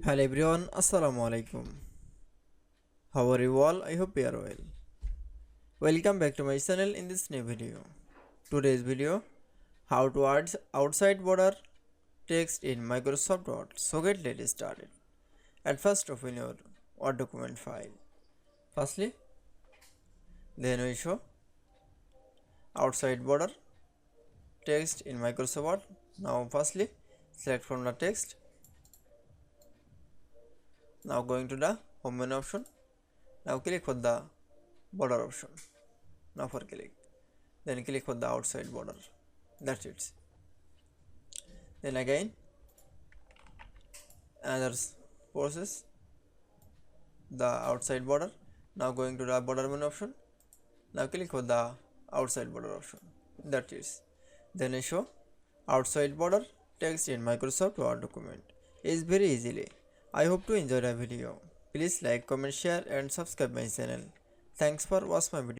Hello everyone, Assalamu alaikum. How are you all? I hope you are well. Welcome back to my channel in this new video. Today's video, how to add outside border text in Microsoft Word. So let's started. At first open your Word document file. Firstly, then we show outside border text in Microsoft Word. Now firstly, select from the text. Now going to the home menu option. Now click for the border option. Now for click. Then click for the outside border. That's it. Then again another process the outside border. Now going to the border menu option. Now click for the outside border option. That is. Then I show outside border text in Microsoft Word document. It's very easily. I hope to enjoy the video. Please like, comment, share and subscribe my channel. Thanks for watching my video.